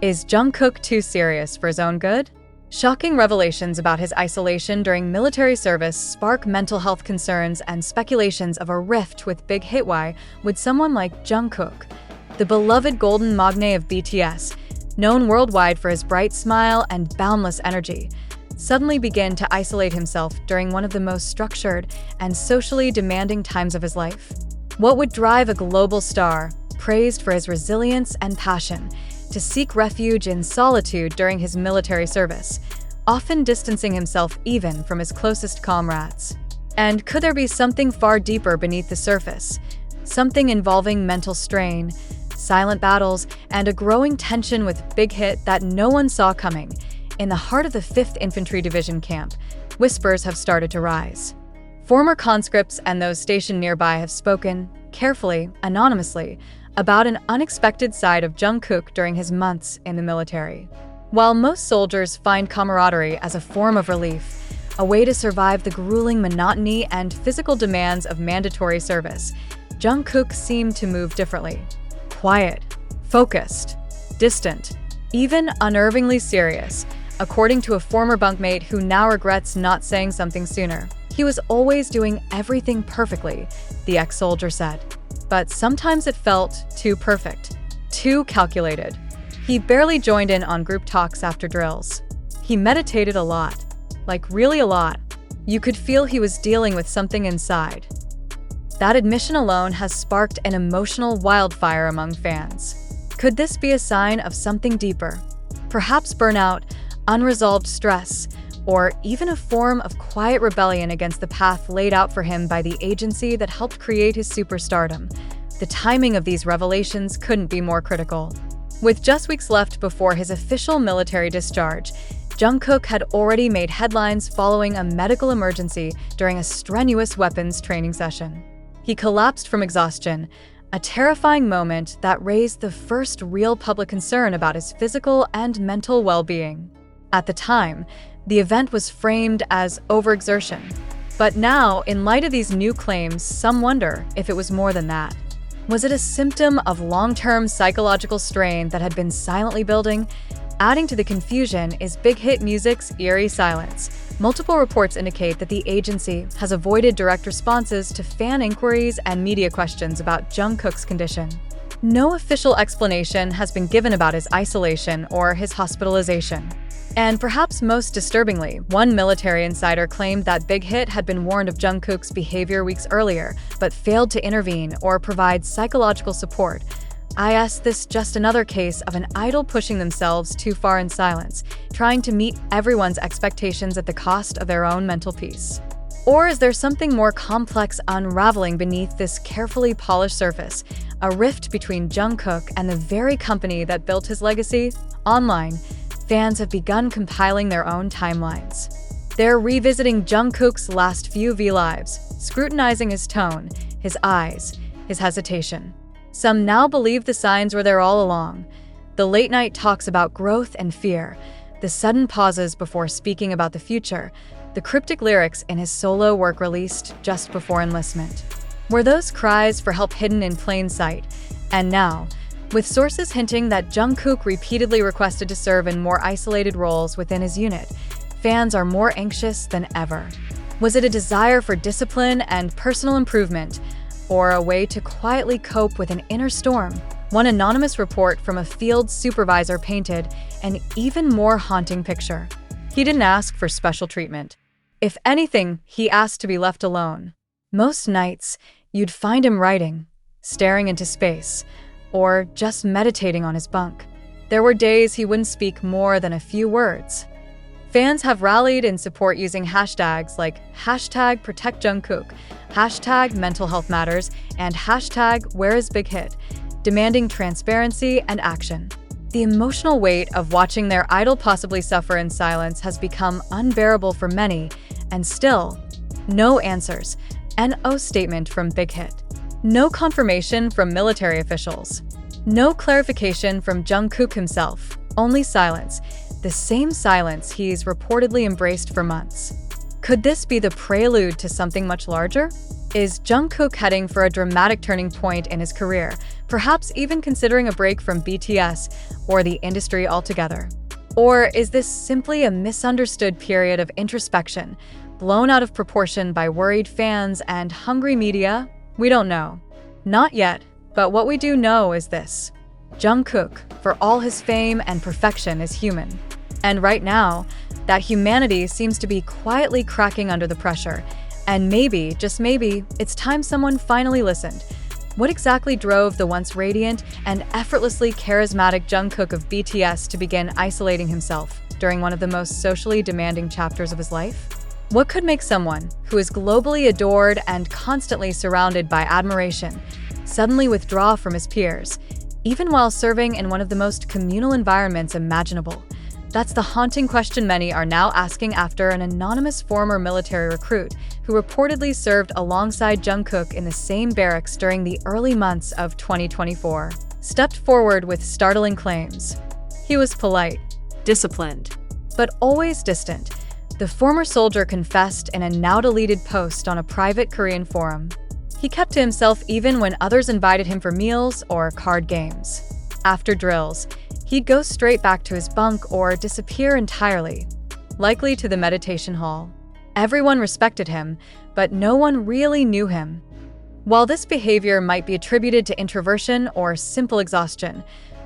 Is Jungkook too serious for his own good? Shocking revelations about his isolation during military service spark mental health concerns and speculations of a rift with Big Hit. Why would someone like Jungkook, the beloved golden magne of BTS, known worldwide for his bright smile and boundless energy, suddenly begin to isolate himself during one of the most structured and socially demanding times of his life? What would drive a global star, praised for his resilience and passion, to seek refuge in solitude during his military service, often distancing himself even from his closest comrades? And could there be something far deeper beneath the surface, something involving mental strain, silent battles, and a growing tension with Big Hit that no one saw coming? In the heart of the 5th Infantry Division camp, whispers have started to rise. Former conscripts and those stationed nearby have spoken, carefully, anonymously, about an unexpected side of Jungkook during his months in the military. While most soldiers find camaraderie as a form of relief, a way to survive the grueling monotony and physical demands of mandatory service, Jungkook seemed to move differently. Quiet, focused, distant, even unnervingly serious, according to a former bunkmate who now regrets not saying something sooner. He was always doing everything perfectly, the ex-soldier said. But sometimes it felt too perfect, too calculated. He barely joined in on group talks after drills. He meditated a lot, like really a lot. You could feel he was dealing with something inside. That admission alone has sparked an emotional wildfire among fans. Could this be a sign of something deeper? Perhaps burnout, unresolved stress, or even a form of quiet rebellion against the path laid out for him by the agency that helped create his superstardom. The timing of these revelations couldn't be more critical. With just weeks left before his official military discharge, Jungkook had already made headlines following a medical emergency during a strenuous weapons training session. He collapsed from exhaustion, a terrifying moment that raised the first real public concern about his physical and mental well-being. At the time, the event was framed as overexertion. But now, in light of these new claims, some wonder if it was more than that. Was it a symptom of long-term psychological strain that had been silently building? Adding to the confusion is Big Hit Music's eerie silence. Multiple reports indicate that the agency has avoided direct responses to fan inquiries and media questions about Jungkook's condition. No official explanation has been given about his isolation or his hospitalization. And perhaps most disturbingly, one military insider claimed that Big Hit had been warned of Jungkook's behavior weeks earlier, but failed to intervene or provide psychological support. Is this just another case of an idol pushing themselves too far in silence, trying to meet everyone's expectations at the cost of their own mental peace? Or is there something more complex unraveling beneath this carefully polished surface, a rift between Jungkook and the very company that built his legacy? Online, fans have begun compiling their own timelines. They're revisiting Jungkook's last few V-Lives, scrutinizing his tone, his eyes, his hesitation. Some now believe the signs were there all along. The late-night talks about growth and fear, the sudden pauses before speaking about the future, the cryptic lyrics in his solo work released just before enlistment. Were those cries for help hidden in plain sight? And now, with sources hinting that Jungkook repeatedly requested to serve in more isolated roles within his unit, fans are more anxious than ever. Was it a desire for discipline and personal improvement, or a way to quietly cope with an inner storm? One anonymous report from a field supervisor painted an even more haunting picture. He didn't ask for special treatment. If anything, he asked to be left alone. Most nights, you'd find him writing, staring into space, or just meditating on his bunk. There were days he wouldn't speak more than a few words. Fans have rallied in support using hashtags like #ProtectJungkook, #MentalHealthMatters, and #WhereIsBigHit, demanding transparency and action. The emotional weight of watching their idol possibly suffer in silence has become unbearable for many, and still, no answers. No statement from Big Hit. No confirmation from military officials. No clarification from Jungkook himself. Only silence. The same silence he's reportedly embraced for months. Could this be the prelude to something much larger? Is Jungkook heading for a dramatic turning point in his career, perhaps even considering a break from BTS or the industry altogether? Or is this simply a misunderstood period of introspection, blown out of proportion by worried fans and hungry media? We don't know. Not yet, but what we do know is this. Jungkook, for all his fame and perfection, is human. And right now, that humanity seems to be quietly cracking under the pressure. And maybe, just maybe, it's time someone finally listened. What exactly drove the once radiant and effortlessly charismatic Jungkook of BTS to begin isolating himself during one of the most socially demanding chapters of his life? What could make someone who is globally adored and constantly surrounded by admiration suddenly withdraw from his peers, even while serving in one of the most communal environments imaginable? That's the haunting question many are now asking after an anonymous former military recruit who reportedly served alongside Jungkook in the same barracks during the early months of 2024 stepped forward with startling claims. He was polite, disciplined, but always distant. The former soldier confessed in a now-deleted post on a private Korean forum. He kept to himself even when others invited him for meals or card games. After drills, he'd go straight back to his bunk or disappear entirely, likely to the meditation hall. Everyone respected him, but no one really knew him. While this behavior might be attributed to introversion or simple exhaustion,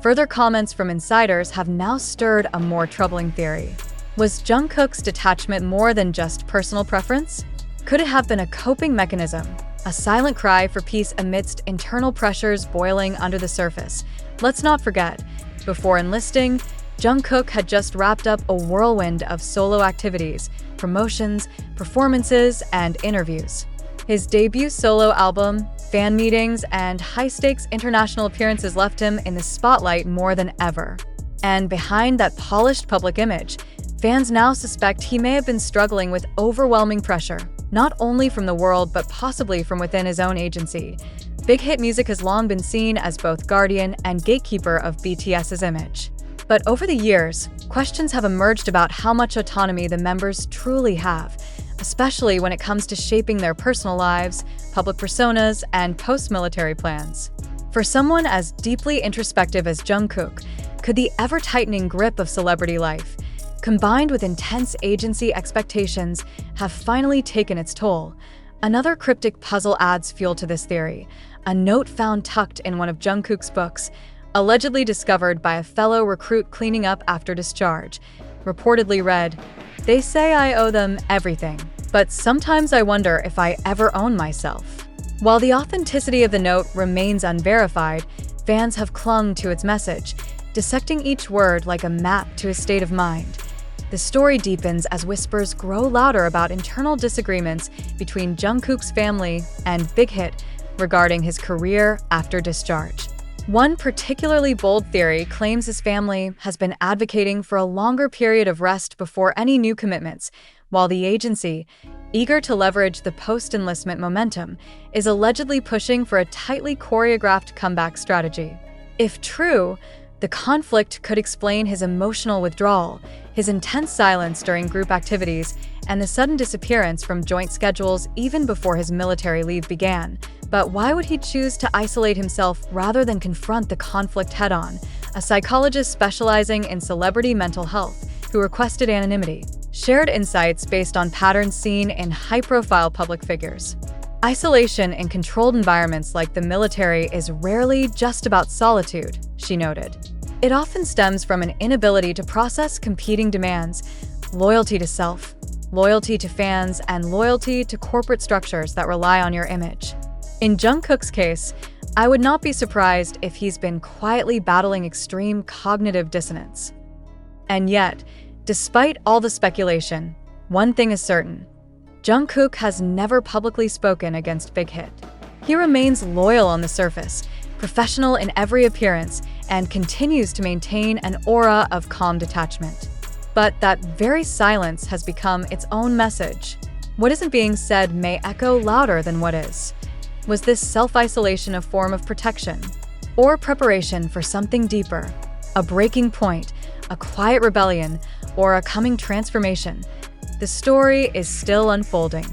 further comments from insiders have now stirred a more troubling theory. Was Jungkook's detachment more than just personal preference? Could it have been a coping mechanism, a silent cry for peace amidst internal pressures boiling under the surface? Let's not forget, before enlisting, Jungkook had just wrapped up a whirlwind of solo activities, promotions, performances, and interviews. His debut solo album, fan meetings, and high-stakes international appearances left him in the spotlight more than ever. And behind that polished public image, fans now suspect he may have been struggling with overwhelming pressure, not only from the world but possibly from within his own agency. Big Hit Music has long been seen as both guardian and gatekeeper of BTS's image. But over the years, questions have emerged about how much autonomy the members truly have, especially when it comes to shaping their personal lives, public personas, and post-military plans. For someone as deeply introspective as Jungkook, could the ever-tightening grip of celebrity life, combined with intense agency expectations, have finally taken its toll? Another cryptic puzzle adds fuel to this theory. A note found tucked in one of Jungkook's books, allegedly discovered by a fellow recruit cleaning up after discharge, reportedly read, "They say I owe them everything, but sometimes I wonder if I ever own myself." While the authenticity of the note remains unverified, fans have clung to its message, dissecting each word like a map to his state of mind. The story deepens as whispers grow louder about internal disagreements between Jungkook's family and Big Hit regarding his career after discharge. One particularly bold theory claims his family has been advocating for a longer period of rest before any new commitments, while the agency, eager to leverage the post-enlistment momentum, is allegedly pushing for a tightly choreographed comeback strategy. If true, the conflict could explain his emotional withdrawal, his intense silence during group activities, and the sudden disappearance from joint schedules even before his military leave began. But why would he choose to isolate himself rather than confront the conflict head-on? A psychologist specializing in celebrity mental health, who requested anonymity, shared insights based on patterns seen in high-profile public figures. Isolation in controlled environments like the military is rarely just about solitude, she noted. It often stems from an inability to process competing demands, loyalty to self, loyalty to fans, and loyalty to corporate structures that rely on your image. In Jungkook's case, I would not be surprised if he's been quietly battling extreme cognitive dissonance. And yet, despite all the speculation, one thing is certain. Jungkook has never publicly spoken against Big Hit. He remains loyal on the surface, professional in every appearance, and continues to maintain an aura of calm detachment. But that very silence has become its own message. What isn't being said may echo louder than what is. Was this self-isolation a form of protection, or preparation for something deeper? A breaking point, a quiet rebellion, or a coming transformation? The story is still unfolding.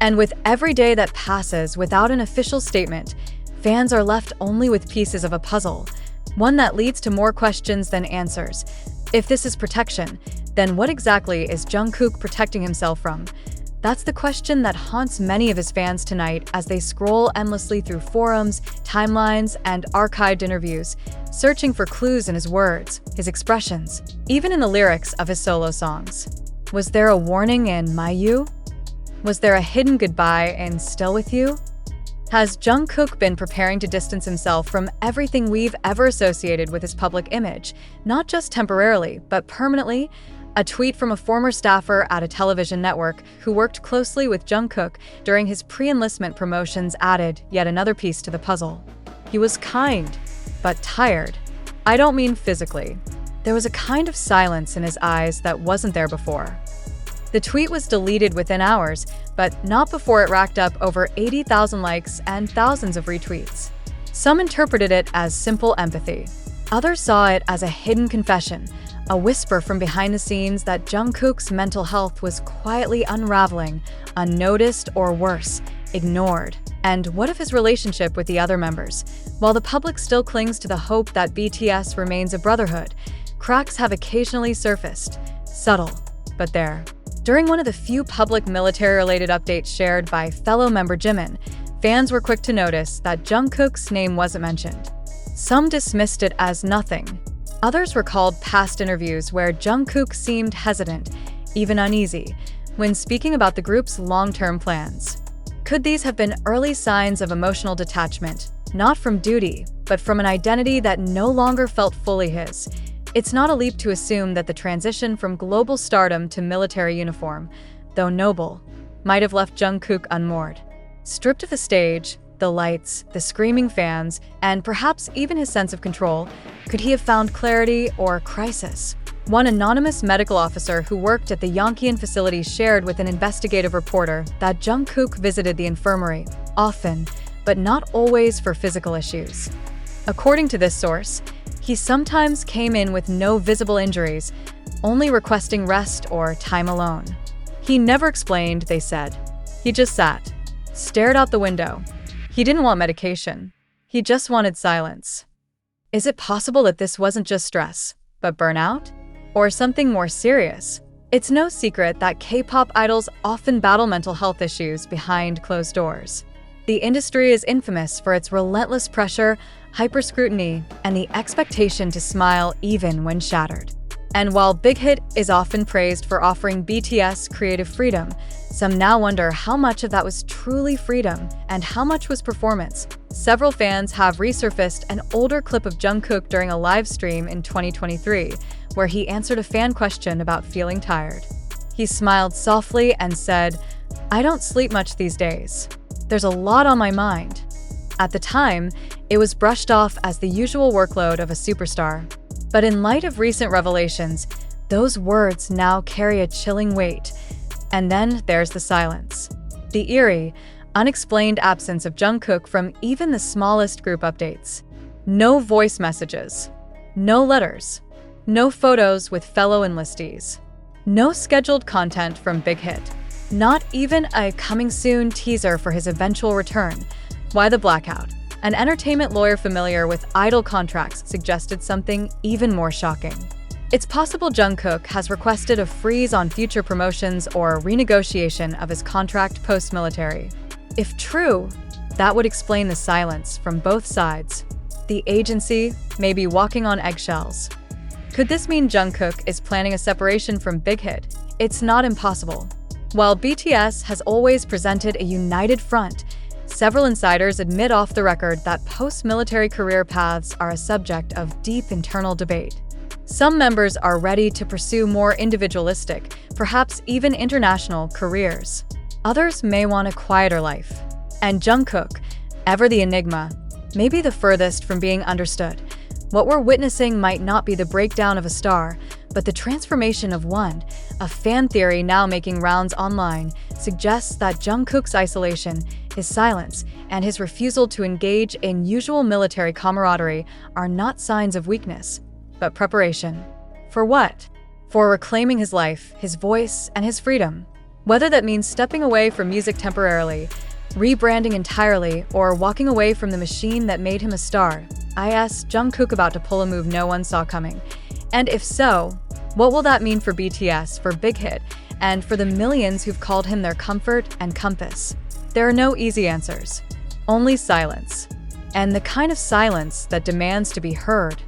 And with every day that passes without an official statement, fans are left only with pieces of a puzzle, one that leads to more questions than answers. If this is protection, then what exactly is Jungkook protecting himself from? That's the question that haunts many of his fans tonight as they scroll endlessly through forums, timelines, and archived interviews, searching for clues in his words, his expressions, even in the lyrics of his solo songs. Was there a warning in My You? Was there a hidden goodbye in Still With You? Has Jungkook been preparing to distance himself from everything we've ever associated with his public image, not just temporarily, but permanently? A tweet from a former staffer at a television network who worked closely with Jungkook during his pre-enlistment promotions added yet another piece to the puzzle. He was kind, but tired. I don't mean physically. There was a kind of silence in his eyes that wasn't there before. The tweet was deleted within hours, but not before it racked up over 80,000 likes and thousands of retweets. Some interpreted it as simple empathy. Others saw it as a hidden confession, a whisper from behind the scenes that Jungkook's mental health was quietly unraveling, unnoticed or worse, ignored. And what of his relationship with the other members? While the public still clings to the hope that BTS remains a brotherhood, cracks have occasionally surfaced, subtle, but there. During one of the few public military-related updates shared by fellow member Jimin, fans were quick to notice that Jungkook's name wasn't mentioned. Some dismissed it as nothing. Others recalled past interviews where Jungkook seemed hesitant, even uneasy, when speaking about the group's long-term plans. Could these have been early signs of emotional detachment, not from duty, but from an identity that no longer felt fully his? It's not a leap to assume that the transition from global stardom to military uniform, though noble, might have left Jungkook unmoored. Stripped of the stage, the lights, the screaming fans, and perhaps even his sense of control, could he have found clarity or crisis? One anonymous medical officer who worked at the Yongkyon facility shared with an investigative reporter that Jungkook visited the infirmary, often, but not always for physical issues. According to this source, he sometimes came in with no visible injuries, only requesting rest or time alone. He never explained, they said. He just sat, stared out the window. He didn't want medication. He just wanted silence. Is it possible that this wasn't just stress, but burnout? Or something more serious? It's no secret that K-pop idols often battle mental health issues behind closed doors. The industry is infamous for its relentless pressure, hyper-scrutiny, and the expectation to smile even when shattered. And while BIGHIT is often praised for offering BTS creative freedom, some now wonder how much of that was truly freedom and how much was performance. Several fans have resurfaced an older clip of Jungkook during a live stream in 2023, where he answered a fan question about feeling tired. He smiled softly and said, "I don't sleep much these days. There's a lot on my mind." At the time, it was brushed off as the usual workload of a superstar. But in light of recent revelations, those words now carry a chilling weight. And then there's the silence. The eerie, unexplained absence of Jungkook from even the smallest group updates. No voice messages. No letters. No photos with fellow enlistees. No scheduled content from BIGHIT. Not even a coming soon teaser for his eventual return. Why the blackout? An entertainment lawyer familiar with idol contracts suggested something even more shocking. It's possible Jungkook has requested a freeze on future promotions or a renegotiation of his contract post-military. If true, that would explain the silence from both sides. The agency may be walking on eggshells. Could this mean Jungkook is planning a separation from BIGHIT? It's not impossible. While BTS has always presented a united front, several insiders admit off the record that post-military career paths are a subject of deep internal debate. Some members are ready to pursue more individualistic, perhaps even international, careers. Others may want a quieter life. And Jungkook, ever the enigma, may be the furthest from being understood. What we're witnessing might not be the breakdown of a star, but the transformation of one. A fan theory now making rounds online suggests that Jungkook's isolation, his silence, and his refusal to engage in usual military camaraderie are not signs of weakness, but preparation. For what? For reclaiming his life, his voice, and his freedom. Whether that means stepping away from music temporarily, rebranding entirely, or walking away from the machine that made him a star, is Jungkook about to pull a move no one saw coming? And if so, what will that mean for BTS, for Big Hit, and for the millions who've called him their comfort and compass? There are no easy answers, only silence. And the kind of silence that demands to be heard.